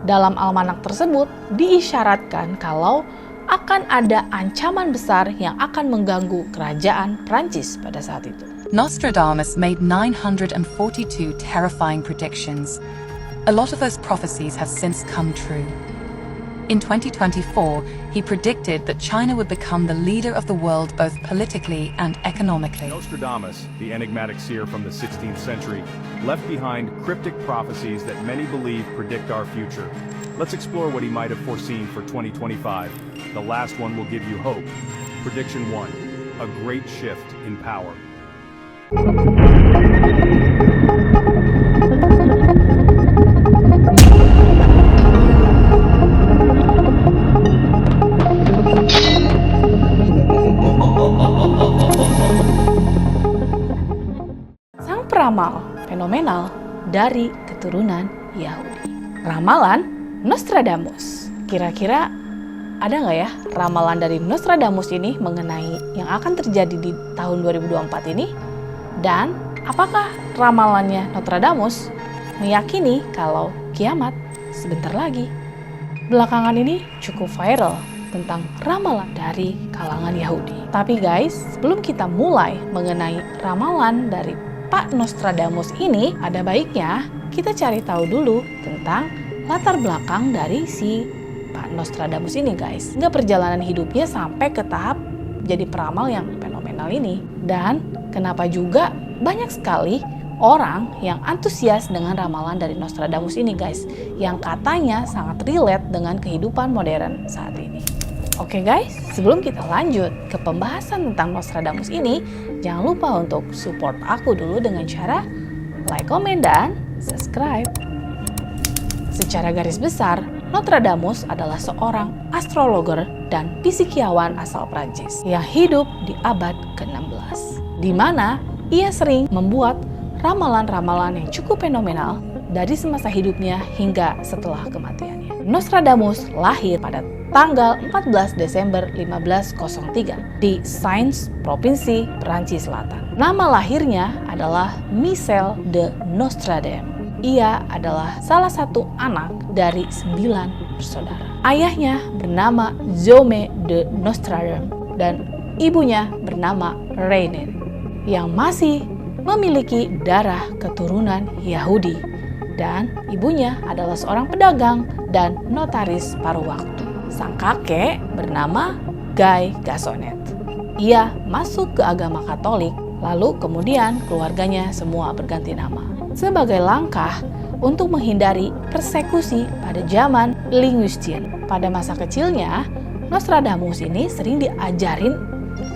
Dalam almanak tersebut diisyaratkan kalau akan ada ancaman besar yang akan mengganggu kerajaan Prancis pada saat itu. Nostradamus made 942 terrifying predictions. A lot of those prophecies have since come true. In 2024, he predicted that China would become the leader of the world both politically and economically. Nostradamus, the enigmatic seer from the 16th century, left behind cryptic prophecies that many believe predict our future. Let's explore what he might have foreseen for 2025. The last one will give you hope. Prediction 1. A great shift in power. Sang peramal fenomenal dari keturunan Yahudi. Ramalan Nostradamus. Kira-kira ada nggak ya ramalan dari Nostradamus ini mengenai yang akan terjadi di tahun 2024 ini? Dan apakah ramalannya Nostradamus meyakini kalau kiamat sebentar lagi? Belakangan ini cukup viral tentang ramalan dari kalangan Yahudi. Tapi guys, sebelum kita mulai mengenai ramalan dari Pak Nostradamus ini, ada baiknya kita cari tahu dulu tentang latar belakang dari si Pak Nostradamus ini guys. Hingga perjalanan hidupnya sampai ke tahap jadi peramal yang fenomenal ini. Dan kenapa juga banyak sekali orang yang antusias dengan ramalan dari Nostradamus ini guys, yang katanya sangat relate dengan kehidupan modern saat ini. Oke guys, sebelum kita lanjut ke pembahasan tentang Nostradamus ini, jangan lupa untuk support aku dulu dengan cara like, komen, dan subscribe. Secara garis besar, Nostradamus adalah seorang astrologer dan fisikiawan asal Prancis yang hidup di abad ke-16, di mana ia sering membuat ramalan-ramalan yang cukup fenomenal dari semasa hidupnya hingga setelah kematiannya. Nostradamus lahir pada tanggal 14 Desember 1503 di Saintes, Provinsi Prancis Selatan. Nama lahirnya adalah Michel de Nostradam. Ia adalah salah satu anak dari 9 bersaudara. Ayahnya bernama Jaume de Nostradam dan ibunya bernama Reine, yang masih memiliki darah keturunan Yahudi, dan ibunya adalah seorang pedagang dan notaris paruh waktu. Sang kakek bernama Guy Gassonet. Ia masuk ke agama Katolik, lalu kemudian keluarganya semua berganti nama. Sebagai langkah untuk menghindari persekusi pada zaman Linguistien. Pada masa kecilnya, Nostradamus ini sering diajarin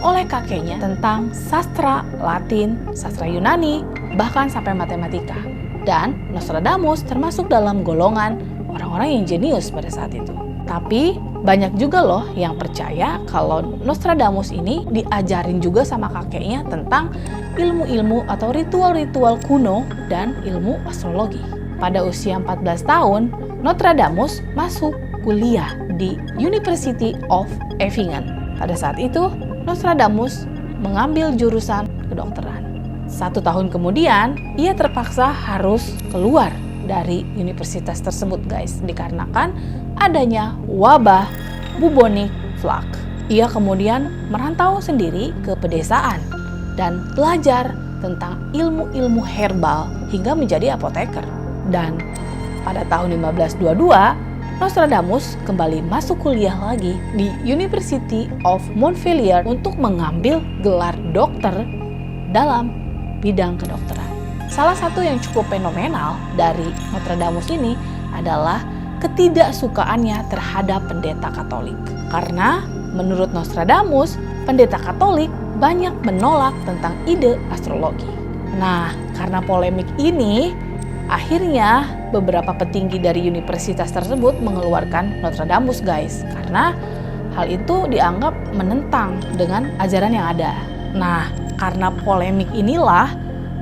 oleh kakeknya tentang sastra Latin, sastra Yunani, bahkan sampai matematika. Dan Nostradamus termasuk dalam golongan orang-orang yang jenius pada saat itu. Tapi banyak juga loh yang percaya kalau Nostradamus ini diajarin juga sama kakeknya tentang ilmu-ilmu atau ritual-ritual kuno dan ilmu astrologi. Pada usia 14 tahun, Nostradamus masuk kuliah di University of Evian. Pada saat itu, Nostradamus mengambil jurusan kedokteran. 1 tahun kemudian, ia terpaksa harus keluar dari universitas tersebut guys, dikarenakan adanya wabah bubonic plague. Ia kemudian merantau sendiri ke pedesaan dan belajar tentang ilmu-ilmu herbal hingga menjadi apoteker. Dan pada tahun 1522, Nostradamus kembali masuk kuliah lagi di University of Montpellier untuk mengambil gelar dokter dalam bidang kedokteran. Salah satu yang cukup fenomenal dari Nostradamus ini adalah ketidaksukaannya terhadap pendeta Katolik. Karena menurut Nostradamus, pendeta Katolik banyak menolak tentang ide astrologi. Nah, karena polemik ini, akhirnya beberapa petinggi dari universitas tersebut mengeluarkan Nostradamus guys, karena hal itu dianggap menentang dengan ajaran yang ada. Nah, karena polemik inilah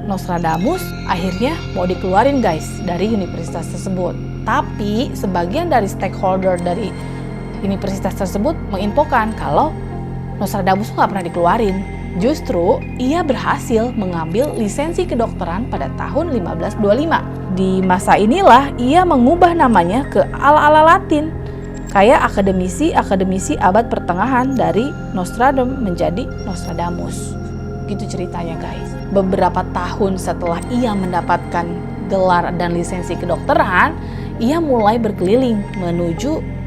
Nostradamus akhirnya mau dikeluarin guys dari universitas tersebut. Tapi sebagian dari stakeholder dari universitas tersebut menginfokan kalau Nostradamus nggak pernah dikeluarin Justru ia berhasil mengambil lisensi kedokteran pada tahun 1525. Di masa inilah ia mengubah namanya ke ala-ala Latin, kayak akademisi abad pertengahan dari Nostradam menjadi Nostradamus. Gitu ceritanya guys. Beberapa tahun setelah ia mendapatkan gelar dan lisensi kedokteran, ia mulai berkeliling menuju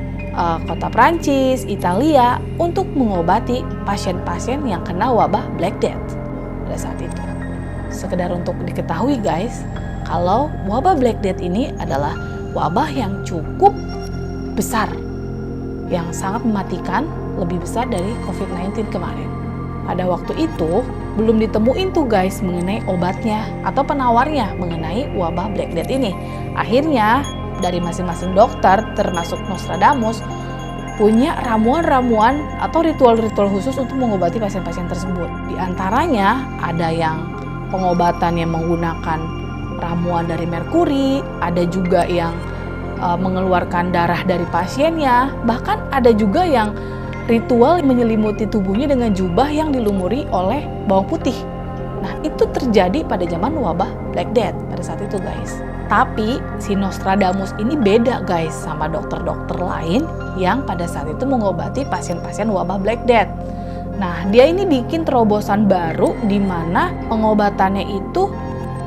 kota Prancis, Italia untuk mengobati pasien-pasien yang kena wabah Black Death pada saat itu. Sekedar untuk diketahui guys, kalau wabah Black Death ini adalah wabah yang cukup besar, yang sangat mematikan, lebih besar dari COVID-19 kemarin. Pada waktu itu, belum ditemuin tuh guys mengenai obatnya atau penawarnya mengenai wabah Black Death ini. Akhirnya, dari masing-masing dokter, termasuk Nostradamus, punya ramuan-ramuan atau ritual-ritual khusus untuk mengobati pasien-pasien tersebut. Di antaranya, ada yang pengobatan yang menggunakan ramuan dari merkuri, ada juga yang mengeluarkan darah dari pasiennya, bahkan ada juga yang ritual menyelimuti tubuhnya dengan jubah yang dilumuri oleh bawang putih. Nah, itu terjadi pada zaman wabah Black Death pada saat itu guys. Tapi si Nostradamus ini beda guys sama dokter-dokter lain yang pada saat itu mengobati pasien-pasien wabah Black Death. Nah, dia ini bikin terobosan baru di mana pengobatannya itu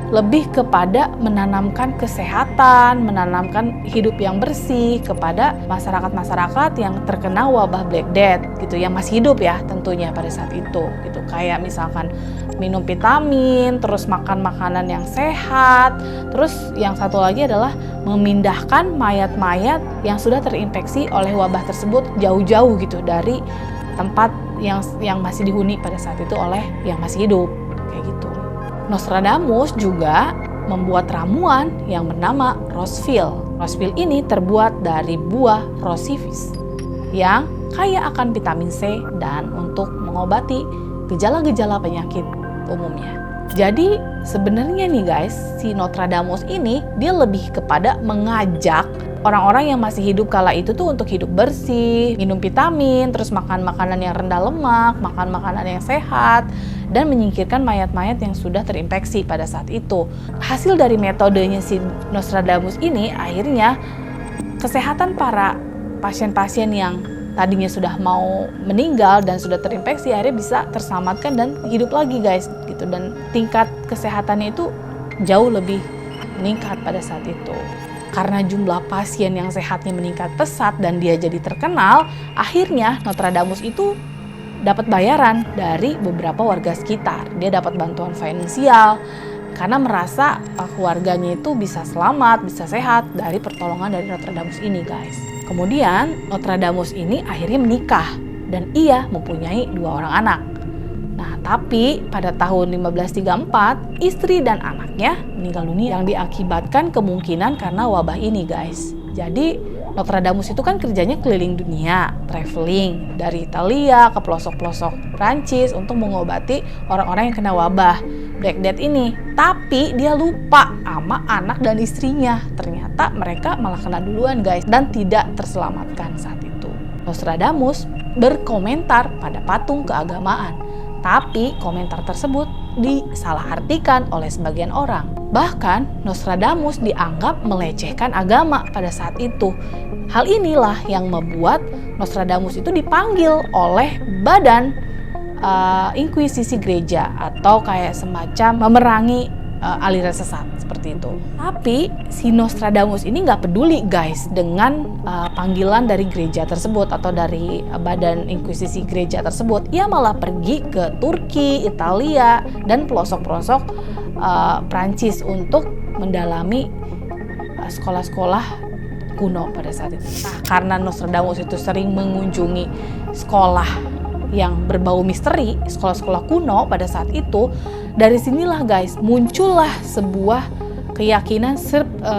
lebih kepada menanamkan kesehatan, menanamkan hidup yang bersih kepada masyarakat-masyarakat yang terkena wabah Black Death gitu, yang masih hidup ya tentunya pada saat itu gitu. Kayak misalkan minum vitamin, terus makan makanan yang sehat, terus yang satu lagi adalah memindahkan mayat-mayat yang sudah terinfeksi oleh wabah tersebut jauh-jauh gitu dari tempat yang masih dihuni pada saat itu oleh yang masih hidup kayak gitu. Nostradamus juga membuat ramuan yang bernama Roseville. Roseville ini terbuat dari buah Rosifis yang kaya akan vitamin C dan untuk mengobati gejala-gejala penyakit umumnya. Jadi sebenarnya nih guys, si Nostradamus ini dia lebih kepada mengajak orang-orang yang masih hidup kala itu tuh untuk hidup bersih, minum vitamin, terus makan makanan yang rendah lemak, makan makanan yang sehat, dan menyingkirkan mayat-mayat yang sudah terinfeksi pada saat itu. Hasil dari metodenya si Nostradamus ini akhirnya kesehatan para pasien-pasien yang tadinya sudah mau meninggal dan sudah terinfeksi akhirnya bisa terselamatkan dan hidup lagi guys gitu, dan tingkat kesehatannya itu jauh lebih meningkat pada saat itu. Karena jumlah pasien yang sehatnya meningkat pesat dan dia jadi terkenal, akhirnya Nostradamus itu dapat bayaran dari beberapa warga sekitar. Dia dapat bantuan finansial karena merasa keluarganya itu bisa selamat, bisa sehat dari pertolongan dari Nostradamus ini guys. Kemudian Nostradamus ini akhirnya menikah dan ia mempunyai 2 orang anak. Nah, tapi pada tahun 1534 istri dan anaknya meninggal dunia yang diakibatkan kemungkinan karena wabah ini guys. Jadi Nostradamus itu kan kerjanya keliling dunia, traveling dari Italia ke pelosok-pelosok Prancis untuk mengobati orang-orang yang kena wabah Black Death ini. Tapi dia lupa sama anak dan istrinya. Ternyata mereka malah kena duluan guys dan tidak terselamatkan saat itu. Nostradamus berkomentar pada patung keagamaan. Tapi komentar tersebut disalahartikan oleh sebagian orang. Bahkan Nostradamus dianggap melecehkan agama pada saat itu. Hal inilah yang membuat Nostradamus itu dipanggil oleh badan inkuisisi gereja atau kayak semacam memerangi aliran sesat seperti itu. Tapi si Nostradamus ini nggak peduli guys dengan panggilan dari gereja tersebut atau dari badan inkuisisi gereja tersebut. Ia malah pergi ke Turki, Italia, dan pelosok-pelosok Prancis untuk mendalami sekolah-sekolah kuno pada saat itu. Nah, karena Nostradamus itu sering mengunjungi sekolah yang berbau misteri, sekolah-sekolah kuno pada saat itu, dari sinilah guys muncullah sebuah keyakinan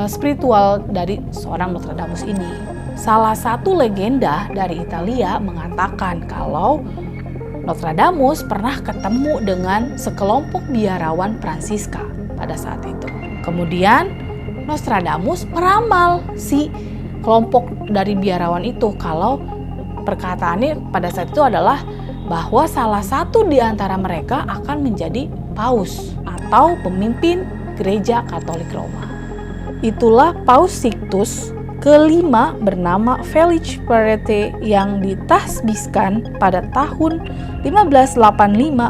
spiritual dari seorang Nostradamus ini. Salah satu legenda dari Italia mengatakan kalau Nostradamus pernah ketemu dengan sekelompok biarawan Pransiska pada saat itu. Kemudian Nostradamus meramal si kelompok dari biarawan itu kalau perkataannya pada saat itu adalah bahwa salah satu di antara mereka akan menjadi paus atau pemimpin gereja Katolik Roma. Itulah Paus Sixtus kelima bernama Felix Parete yang ditasbiskan pada tahun 1585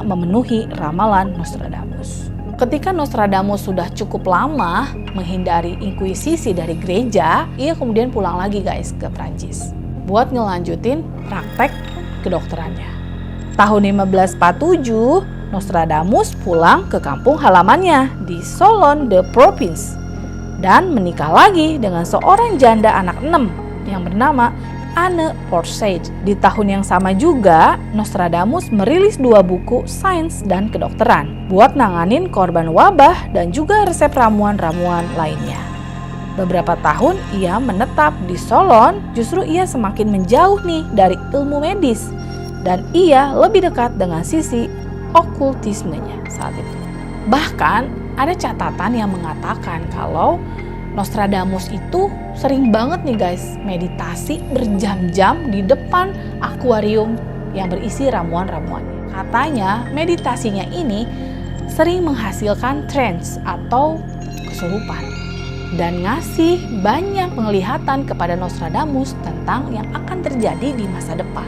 memenuhi ramalan Nostradamus. Ketika Nostradamus sudah cukup lama menghindari inkuisisi dari gereja, ia kemudian pulang lagi guys ke Prancis buat ngelanjutin praktek kedokterannya. Tahun 1547, Nostradamus pulang ke kampung halamannya di Solon de Provence dan menikah lagi dengan seorang janda anak 6 yang bernama Anne Forsyth. Di tahun yang sama juga, Nostradamus merilis 2 buku sains dan kedokteran buat nanganin korban wabah dan juga resep ramuan-ramuan lainnya. Beberapa tahun ia menetap di Solon, justru ia semakin menjauh nih dari ilmu medis dan ia lebih dekat dengan sisi okultismenya saat itu. Bahkan ada catatan yang mengatakan kalau Nostradamus itu sering banget nih guys meditasi berjam-jam di depan akuarium yang berisi ramuan-ramuannya. Katanya meditasinya ini sering menghasilkan trance atau kesurupan dan ngasih banyak penglihatan kepada Nostradamus tentang yang akan terjadi di masa depan.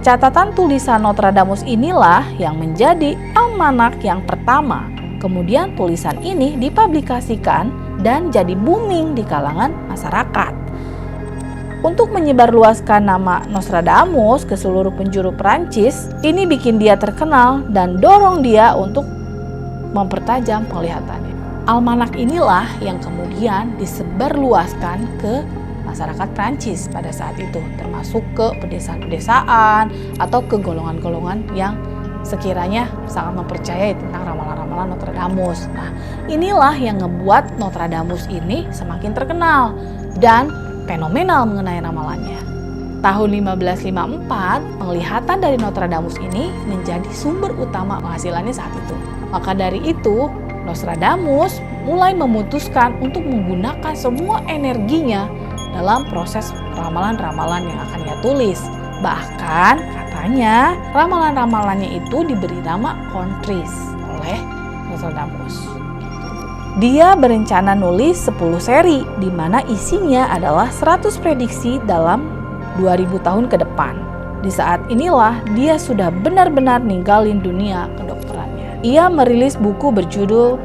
Catatan tulisan Nostradamus inilah yang menjadi almanak yang pertama. Kemudian tulisan ini dipublikasikan dan jadi booming di kalangan masyarakat. Untuk menyebarluaskan nama Nostradamus ke seluruh penjuru Prancis, ini bikin dia terkenal dan dorong dia untuk mempertajam penglihatannya. Almanak inilah yang kemudian disebarluaskan ke masyarakat Prancis pada saat itu, termasuk ke pedesaan-pedesaan atau ke golongan-golongan yang sekiranya sangat mempercayai tentang ramalan-ramalan Nostradamus. Nah, inilah yang ngebuat Nostradamus ini semakin terkenal dan fenomenal mengenai ramalannya. Tahun 1554, penglihatan dari Nostradamus ini menjadi sumber utama penghasilannya saat itu. Maka dari itu, Nostradamus mulai memutuskan untuk menggunakan semua energinya dalam proses ramalan-ramalan yang akan ia tulis. Bahkan katanya ramalan-ramalannya itu diberi nama kontris oleh Nostradamus. Dia berencana nulis 10 seri di mana isinya adalah 100 prediksi dalam 2000 tahun ke depan. Di saat inilah dia sudah benar-benar ninggalin dunia kedokterannya. Ia merilis buku berjudul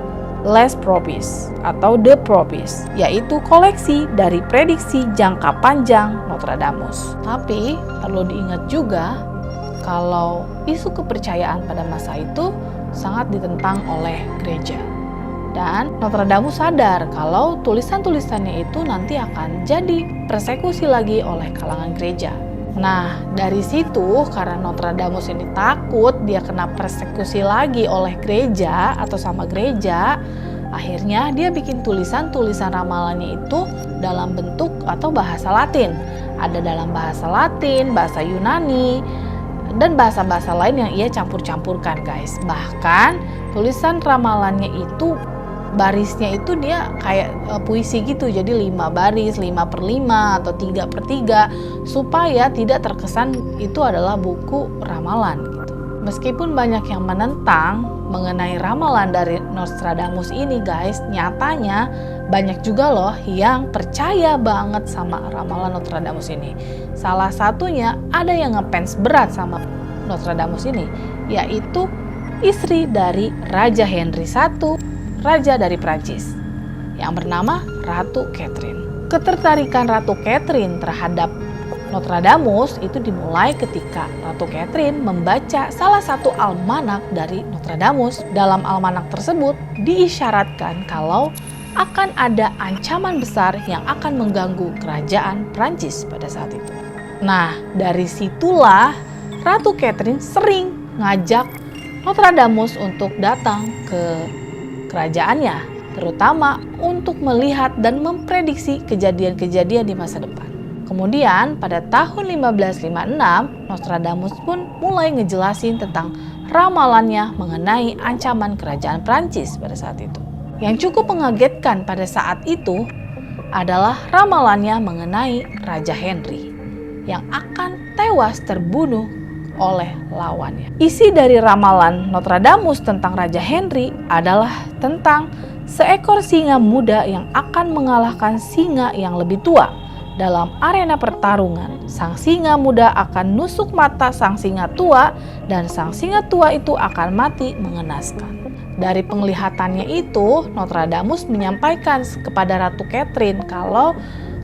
Les Prophecies atau The Prophecies, yaitu koleksi dari prediksi jangka panjang Nostradamus. Tapi perlu diingat juga kalau isu kepercayaan pada masa itu sangat ditentang oleh gereja. Dan Nostradamus sadar kalau tulisan-tulisannya itu nanti akan jadi persekusi lagi oleh kalangan gereja. Nah, dari situ karena Nostradamus ini takut dia kena persekusi lagi oleh gereja atau sama gereja, akhirnya dia bikin tulisan-tulisan ramalannya itu dalam bentuk atau bahasa Latin. Ada dalam bahasa Latin, bahasa Yunani, dan bahasa-bahasa lain yang ia campur-campurkan guys. Bahkan tulisan ramalannya itu barisnya itu dia kayak puisi gitu, jadi 5 baris, 5/5 atau 3/3 supaya tidak terkesan itu adalah buku ramalan gitu. Meskipun banyak yang menentang mengenai ramalan dari Nostradamus ini guys, nyatanya banyak juga loh yang percaya banget sama ramalan Nostradamus ini. Salah satunya ada yang ngefans berat sama Nostradamus ini, yaitu istri dari Raja Henry I, Raja dari Prancis, yang bernama Ratu Catherine. Ketertarikan Ratu Catherine terhadap Nostradamus itu dimulai ketika Ratu Catherine membaca salah satu almanak dari Nostradamus. Dalam almanak tersebut diisyaratkan kalau akan ada ancaman besar yang akan mengganggu kerajaan Prancis pada saat itu. Nah, dari situlah Ratu Catherine sering ngajak Nostradamus untuk datang ke kerajaannya, terutama untuk melihat dan memprediksi kejadian-kejadian di masa depan. Kemudian pada tahun 1556, Nostradamus pun mulai ngejelasin tentang ramalannya mengenai ancaman kerajaan Prancis pada saat itu. Yang cukup mengagetkan pada saat itu adalah ramalannya mengenai Raja Henry yang akan tewas terbunuh oleh lawannya. Isi dari ramalan Nostradamus tentang Raja Henry adalah tentang seekor singa muda yang akan mengalahkan singa yang lebih tua. Dalam arena pertarungan, sang singa muda akan nusuk mata sang singa tua dan sang singa tua itu akan mati mengenaskan. Dari penglihatannya itu, Nostradamus menyampaikan kepada Ratu Catherine kalau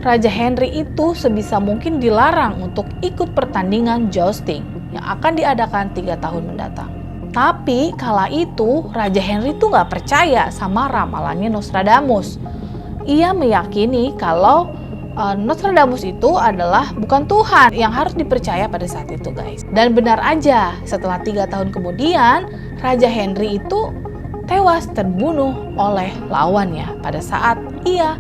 Raja Henry itu sebisa mungkin dilarang untuk ikut pertandingan jousting yang akan diadakan 3 tahun mendatang. Tapi kala itu Raja Henry itu gak percaya sama ramalannya Nostradamus. Ia meyakini kalau Nostradamus itu adalah bukan Tuhan yang harus dipercaya pada saat itu, guys. Dan benar aja, setelah 3 tahun kemudian, Raja Henry itu tewas terbunuh oleh lawannya pada saat ia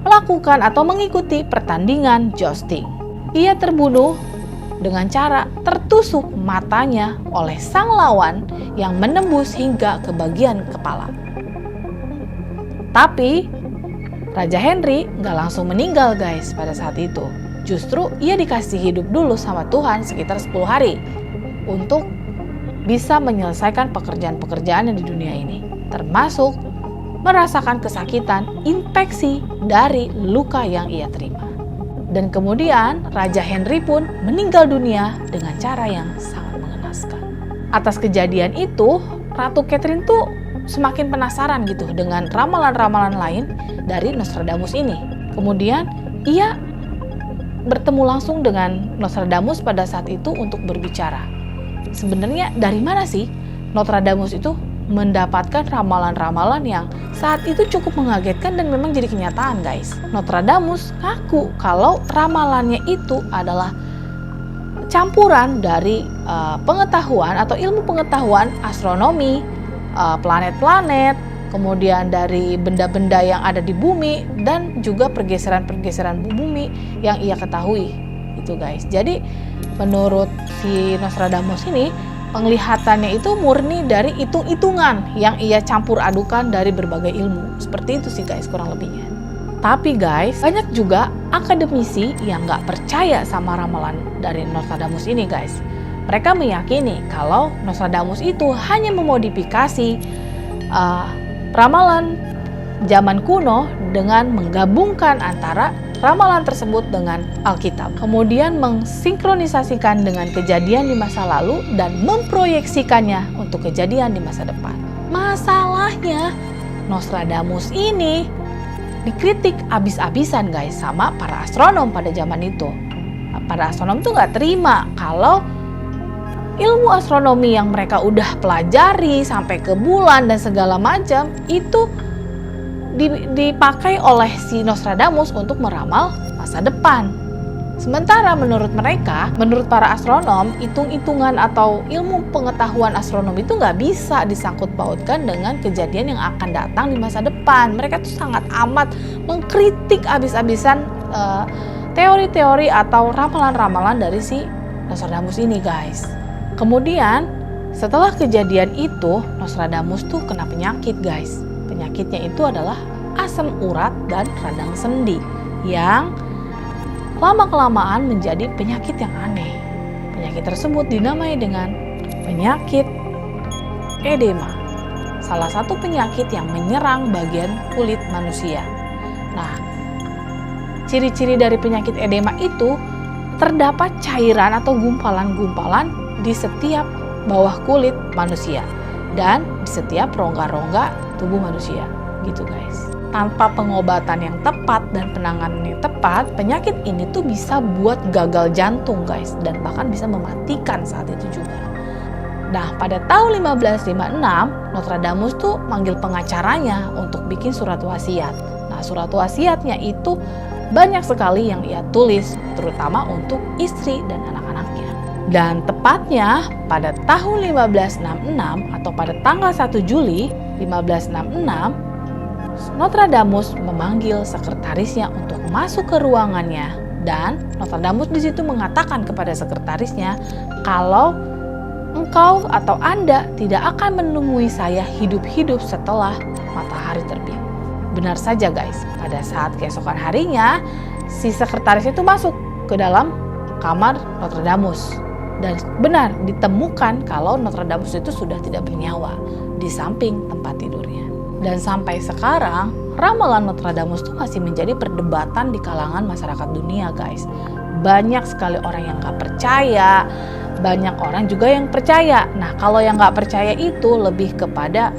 melakukan atau mengikuti pertandingan jousting. Ia terbunuh dengan cara tertusuk matanya oleh sang lawan yang menembus hingga ke bagian kepala. Tapi Raja Henry gak langsung meninggal, guys, pada saat itu. Justru ia dikasih hidup dulu sama Tuhan sekitar 10 hari untuk bisa menyelesaikan pekerjaan-pekerjaan di dunia ini, termasuk merasakan kesakitan infeksi dari luka yang ia terima. Dan kemudian Raja Henry pun meninggal dunia dengan cara yang sangat mengenaskan. Atas kejadian itu, Ratu Catherine tuh semakin penasaran gitu dengan ramalan-ramalan lain dari Nostradamus ini. Kemudian ia bertemu langsung dengan Nostradamus pada saat itu untuk berbicara. Sebenarnya dari mana sih Nostradamus itu mendapatkan ramalan-ramalan yang saat itu cukup mengagetkan dan memang jadi kenyataan, guys. Nostradamus ngaku kalau ramalannya itu adalah campuran dari pengetahuan atau ilmu pengetahuan astronomi, planet-planet, kemudian dari benda-benda yang ada di bumi, dan juga pergeseran-pergeseran bumi yang ia ketahui. Itu, guys. Jadi menurut si Nostradamus ini, penglihatannya itu murni dari hitung-hitungan yang ia campur adukan dari berbagai ilmu. Seperti itu sih, guys, kurang lebihnya. Tapi, guys, banyak juga akademisi yang nggak percaya sama ramalan dari Nostradamus ini, guys. Mereka meyakini kalau Nostradamus itu hanya memodifikasi ramalan zaman kuno dengan menggabungkan antara ramalan tersebut dengan Alkitab. Kemudian mensinkronisasikan dengan kejadian di masa lalu dan memproyeksikannya untuk kejadian di masa depan. Masalahnya, Nostradamus ini dikritik abis-abisan, guys, sama para astronom pada zaman itu. Para astronom tuh nggak terima kalau ilmu astronomi yang mereka udah pelajari sampai ke bulan dan segala macam itu dipakai oleh si Nostradamus untuk meramal masa depan. Sementara menurut mereka, menurut para astronom, hitung-hitungan atau ilmu pengetahuan astronomi itu nggak bisa disangkut pautkan dengan kejadian yang akan datang di masa depan. Mereka tuh sangat amat mengkritik abis-abisan teori-teori atau ramalan-ramalan dari si Nostradamus ini, guys. Kemudian setelah kejadian itu, Nostradamus tuh kena penyakit, guys. Penyakitnya itu adalah asam urat dan radang sendi yang lama-kelamaan menjadi penyakit yang aneh. Penyakit tersebut dinamai dengan penyakit edema, salah satu penyakit yang menyerang bagian kulit manusia. Nah, ciri-ciri dari penyakit edema itu terdapat cairan atau gumpalan-gumpalan di setiap bawah kulit manusia dan di setiap rongga-rongga tubuh manusia, gitu, guys. Tanpa pengobatan yang tepat dan penanganan yang tepat, penyakit ini tuh bisa buat gagal jantung, guys, dan bahkan bisa mematikan saat itu juga. Nah, pada tahun 1556, Nostradamus tuh manggil pengacaranya untuk bikin surat wasiat. Nah, surat wasiatnya itu banyak sekali yang ia tulis, terutama untuk istri dan anak-anaknya. Dan tepatnya pada tahun 1566 atau pada tanggal 1 Juli 1566, Nostradamus memanggil sekretarisnya untuk masuk ke ruangannya, dan Nostradamus di situ mengatakan kepada sekretarisnya kalau engkau atau Anda tidak akan menemui saya hidup-hidup setelah matahari terbit. Benar saja, guys, pada saat keesokan harinya si sekretaris itu masuk ke dalam kamar Nostradamus. Dan benar ditemukan kalau Nostradamus itu sudah tidak bernyawa di samping tempat tidurnya. Dan sampai sekarang ramalan Nostradamus itu masih menjadi perdebatan di kalangan masyarakat dunia, guys. Banyak sekali orang yang gak percaya, banyak orang juga yang percaya. Nah, kalau yang gak percaya itu lebih kepada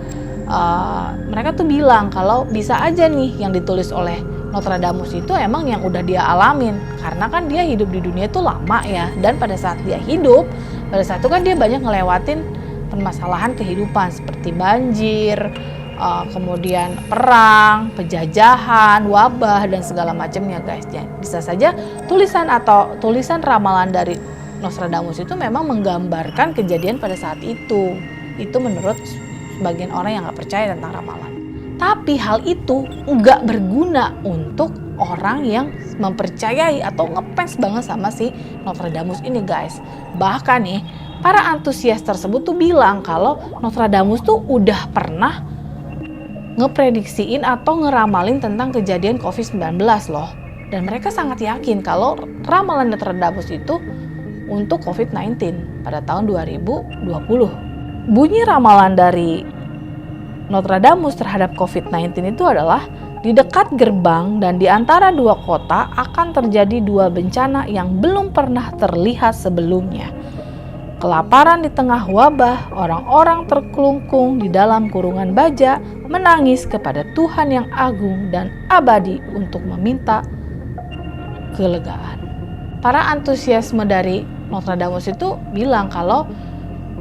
mereka tuh bilang kalau bisa aja nih yang ditulis oleh Nostradamus itu emang yang udah dia alamin, karena kan dia hidup di dunia itu lama ya, dan pada saat dia hidup, pada saat itu kan dia banyak ngelewatin permasalahan kehidupan seperti banjir, kemudian perang, penjajahan, wabah dan segala macamnya, guys. Ya, bisa saja tulisan ramalan dari Nostradamus itu memang menggambarkan kejadian pada saat itu. Itu menurut sebagian orang yang nggak percaya tentang ramalan. Tapi hal itu nggak berguna untuk orang yang mempercayai atau ngefans banget sama si Nostradamus ini, guys. Bahkan nih, para antusias tersebut tuh bilang kalau Nostradamus tuh udah pernah ngeprediksiin atau ngeramalin tentang kejadian COVID-19 loh. Dan mereka sangat yakin kalau ramalan Nostradamus itu untuk COVID-19 pada tahun 2020. Bunyi ramalan dari Nostradamus terhadap COVID-19 itu adalah di dekat gerbang dan di antara dua kota akan terjadi dua bencana yang belum pernah terlihat sebelumnya. Kelaparan di tengah wabah, orang-orang terkelungkung di dalam kurungan baja menangis kepada Tuhan yang agung dan abadi untuk meminta kelegaan. Para antusiasme dari Nostradamus itu bilang kalau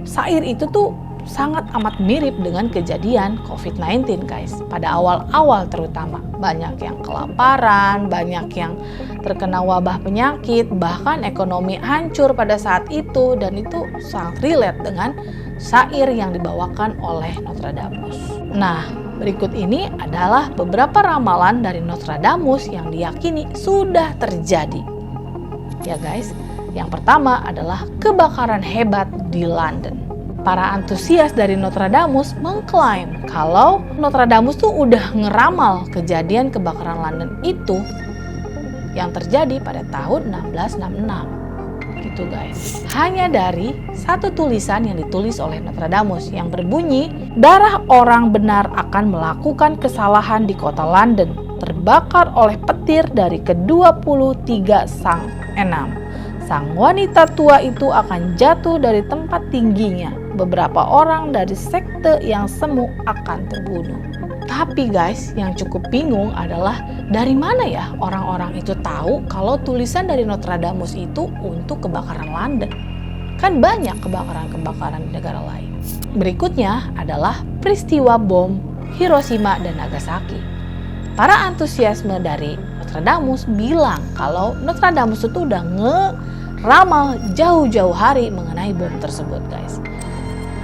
syair itu tuh sangat amat mirip dengan kejadian COVID-19, guys. Pada awal-awal terutama, banyak yang kelaparan, banyak yang terkena wabah penyakit, bahkan ekonomi hancur pada saat itu, dan itu sangat relate dengan syair yang dibawakan oleh Nostradamus. Nah, berikut ini adalah beberapa ramalan dari Nostradamus yang diyakini sudah terjadi. Ya guys, yang pertama adalah kebakaran hebat di London. Para antusias dari Nostradamus mengklaim kalau Nostradamus tuh udah ngeramal kejadian kebakaran London itu yang terjadi pada tahun 1666. Gitu guys. Hanya dari satu tulisan yang ditulis oleh Nostradamus yang berbunyi, darah orang benar akan melakukan kesalahan di kota London, terbakar oleh petir dari ke-23 sang enam. Sang wanita tua itu akan jatuh dari tempat tingginya. Beberapa orang dari sekte yang semu akan terbunuh. Tapi guys, yang cukup bingung adalah dari mana ya orang-orang itu tahu kalau tulisan dari Nostradamus itu untuk kebakaran London? Kan banyak kebakaran-kebakaran di negara lain. Berikutnya adalah peristiwa bom Hiroshima dan Nagasaki. Para antusiasme dari Nostradamus bilang kalau Nostradamus itu udah ngeramal jauh-jauh hari mengenai bom tersebut, guys.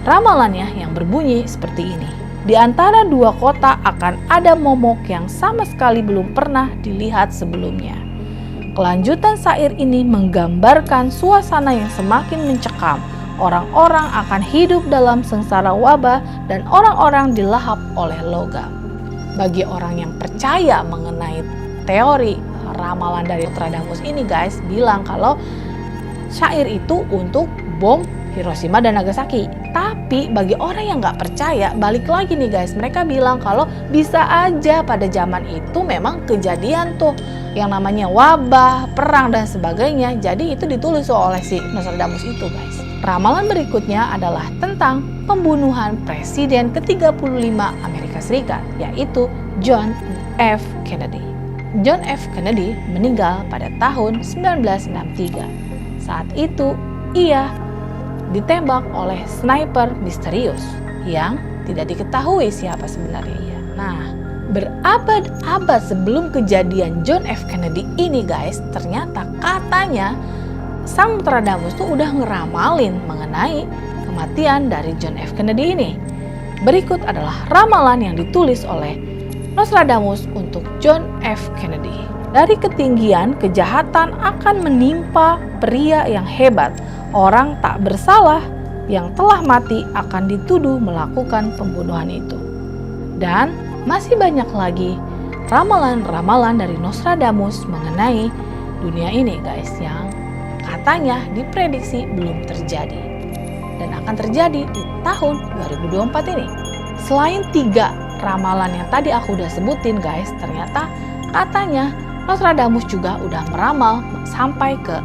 Ramalannya yang berbunyi seperti ini. Di antara dua kota akan ada momok yang sama sekali belum pernah dilihat sebelumnya. Kelanjutan syair ini menggambarkan suasana yang semakin mencekam. Orang-orang akan hidup dalam sengsara wabah dan orang-orang dilahap oleh logam. Bagi orang yang percaya mengenai teori ramalan dari Nostradamus ini, guys, bilang kalau syair itu untuk bom Hiroshima dan Nagasaki. Tapi bagi orang yang nggak percaya, balik lagi nih guys, mereka bilang kalau bisa aja pada zaman itu memang kejadian tuh yang namanya wabah, perang dan sebagainya. Jadi itu ditulis oleh si Nostradamus itu, guys. Ramalan berikutnya adalah tentang pembunuhan Presiden ke-35 Amerika Serikat, yaitu John F. Kennedy. John F. Kennedy meninggal pada tahun 1963. Saat itu ia ditembak oleh sniper misterius yang tidak diketahui siapa sebenarnya ia. Nah, berabad-abad sebelum kejadian John F. Kennedy ini, guys, ternyata katanya sang Nostradamus tuh udah ngeramalin mengenai kematian dari John F. Kennedy ini. Berikut adalah ramalan yang ditulis oleh Nostradamus untuk John F. Kennedy. Dari ketinggian, kejahatan akan menimpa pria yang hebat. Orang tak bersalah yang telah mati akan dituduh melakukan pembunuhan itu. Dan masih banyak lagi ramalan-ramalan dari Nostradamus mengenai dunia ini, guys, yang katanya diprediksi belum terjadi dan akan terjadi di tahun 2024 ini. Selain 3 ramalan yang tadi aku udah sebutin guys, ternyata katanya Nostradamus juga udah meramal sampai ke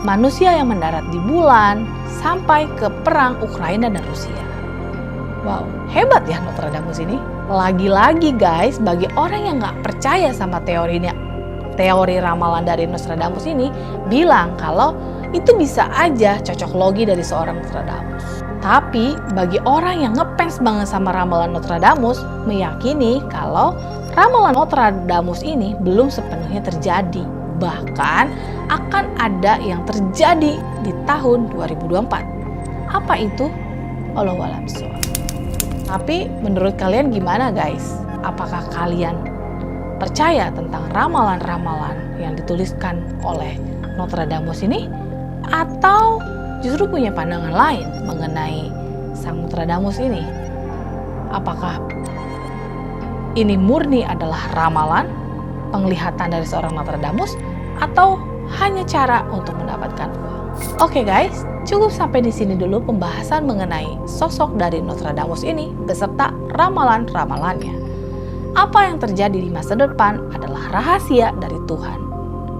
manusia yang mendarat di bulan, sampai ke perang Ukraina dan Rusia. Wow, hebat ya Nostradamus ini. Lagi-lagi guys, bagi orang yang nggak percaya sama teori ramalan dari Nostradamus ini, bilang kalau itu bisa aja cocok logi dari seorang Nostradamus. Tapi bagi orang yang ngefans banget sama ramalan Nostradamus, meyakini kalau ramalan Nostradamus ini belum sepenuhnya terjadi. Bahkan akan ada yang terjadi di tahun 2024. Apa itu? Wallahu a'lam bishawab. Tapi menurut kalian gimana guys? Apakah kalian percaya tentang ramalan-ramalan yang dituliskan oleh Nostradamus ini? Atau justru punya pandangan lain mengenai sang Nostradamus ini? Apakah ini murni adalah ramalan, penglihatan dari seorang Nostradamus, atau hanya cara untuk mendapatkan uang? Oke guys, cukup sampai di sini dulu pembahasan mengenai sosok dari Nostradamus ini beserta ramalan-ramalannya. Apa yang terjadi di masa depan adalah rahasia dari Tuhan.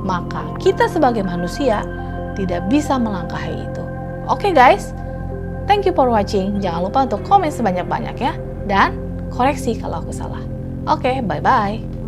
Maka kita sebagai manusia tidak bisa melangkahi itu. Oke guys, thank you for watching. Jangan lupa untuk komen sebanyak-banyaknya dan koreksi kalau aku salah. Oke, bye-bye.